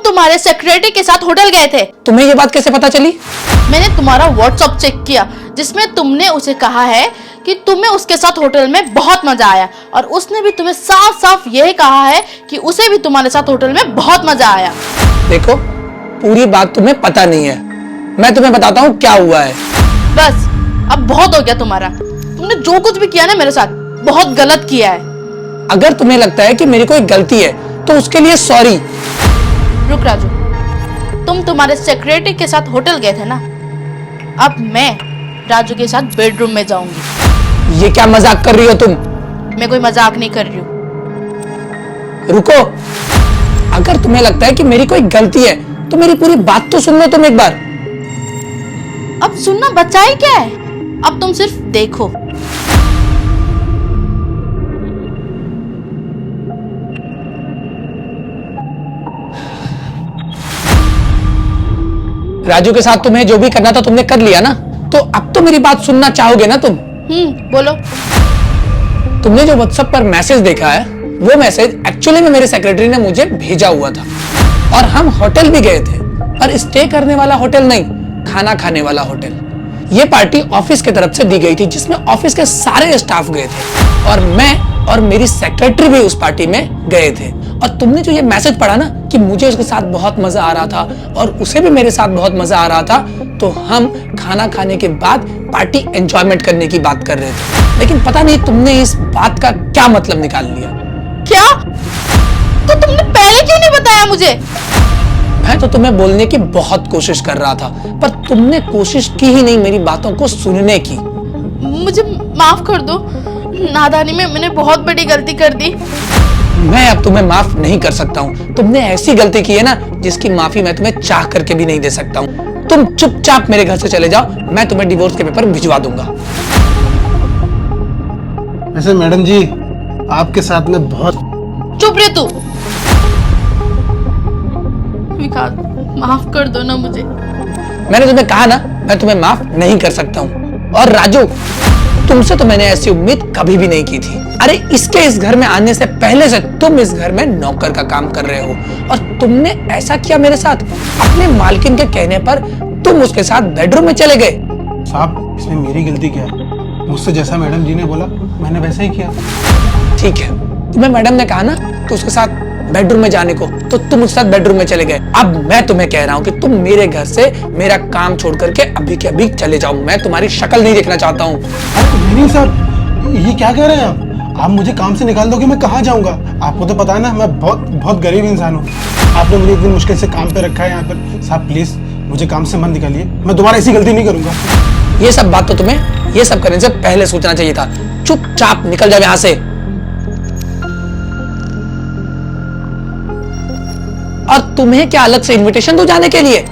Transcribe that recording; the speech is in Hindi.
तुम्हारे सेक्रेटरी के साथ होटल गए थे। तुम्हें ये बात कैसे पता चली? मैंने तुम्हारा व्हाट्सएप चेक किया जिसमें तुमने उसे कहा है कि तुम्हें उसके साथ होटल में बहुत मजा आया, और उसने भी तुम्हें साफ साफ यह कहा है कि उसे भी तुम्हारे साथ होटल में बहुत मजा आया। देखो, पूरी बात तुम्हें पता नहीं है, मैं तुम्हें बताता हूँ क्या हुआ है। बस अब बहुत हो गया तुम्हारा। तुमने जो कुछ भी किया ना मेरे साथ बहुत गलत किया है। अगर तुम्हें लगता है कि मेरी कोई गलती है तो उसके लिए सॉरी। रुक राजू, तुम तुम्हारे सेक्रेटरी के साथ होटल गए थे ना, अब मैं राजू के साथ बेडरूम में जाऊंगी। ये क्या मजाक कर रही हो तुम? मैं कोई मजाक नहीं कर रही हूँ। रुको, अगर तुम्हें लगता है कि मेरी कोई गलती है तो मेरी पूरी बात तो सुन लो तुम एक बार। अब सुनना बचा ही क्या है, अब तुम सिर्फ देखो। राजू के साथ तुम्हें जो भी करना था तुमने कर लिया ना, तो अब तो मेरी बात सुनना चाहोगे ना तुम? बोलो। तुमने जो व्हाट्सएप पर मैसेज देखा है वो मैसेज एक्चुअली में मेरे सेक्रेटरी ने मुझे भेजा हुआ था, और हम होटल भी गए थे, पर स्टे करने वाला होटल नहीं, खाना खाने वाला होटल। ये पार्टी ऑफिस की तरफ से दी गई थी जिसमें ऑफिस के सारे स्टाफ गए थे, और मैं और मेरी सेक्रेटरी भी उस पार्टी में गए थे। और तुमने जो ये मैसेज पढ़ा ना कि मुझे उसके साथ बहुत मजा आ रहा था और उसे भी मेरे साथ बहुत मजा आ रहा था, तो हम खाना खाने के बाद पार्टी एंजॉयमेंट करने की बात कर रहे थे। लेकिन पता नहीं तुमने इस बात का क्या मतलब निकाल लिया। क्या? तो तुमने पहले क्यों नहीं बताया मुझे? मैं तो तुम्हें बोलने की बहुत कोशिश कर रहा था, पर तुमने कोशिश की ही नहीं मेरी बातों को सुनने की। मुझे माफ कर दो, नादानी में मैंने बहुत बड़ी गलती कर दी। मैं अब तुम्हें माफ नहीं कर सकता हूँ। तुमने ऐसी गलती की है ना जिसकी माफी मैं तुम्हें चाह करके भी नहीं दे सकता हूँ। तुम चुपचाप मेरे घर से चले जाओ, मैं तुम्हें डिवोर्स के पेपर भिजवा दूंगा। वैसे मैडम जी, आपके साथ में बहुत... चुप रहे तू। विकास, माफ कर दो ना मुझे। मैंने तुम्हें कहा ना, मैं तुम्हें माफ नहीं कर सकता हूँ। और राजू, तुमसे तो मैंने ऐसी उम्मीद कभी भी नहीं की थी। अरे इसके इस घर में आने से पहले से तुम इस घर में नौकर का काम कर रहे हो, और तुमने ऐसा किया मेरे साथ। अपने मालकिन के कहने पर तुम उसके साथ बेडरूम में चले गए। साहब, इसमें मेरी गलती क्या है? मुझसे जैसा मैडम जी ने बोला मैंने वैसे ही किया। ठीक है, तुम्हें मैडम ने कहा ना कि उसके साथ बेडरूम में जाने को, तो तुम उसके साथ बेडरूम में चले गए। अब मैं तुम्हें कह रहा हूँ कि तुम मेरे घर से मेरा काम छोड़ करके अभी के अभी चले जाओ। मैं तुम्हारी शक्ल नहीं देखना चाहता हूँ। नहीं सर, ये क्या कह रहे हैं आप मुझे काम से निकाल दोगे, मैं कहाँ जाऊंगा? आपको तो पता है ना, मैं बहुत गरीब इंसान हूँ। आपने मुझे इतनी मुश्किल से काम पे रखा है यहाँ पर। साहब प्लीज मुझे काम से मत निकालिए, मैं दोबारा ऐसी गलती नहीं करूंगा। ये सब बात तो तुम्हें ये सब करने से पहले सोचना चाहिए था। चुपचाप निकल जाओ यहाँ से। और तुम्हें क्या अलग से इनविटेशन दो जाने के लिए?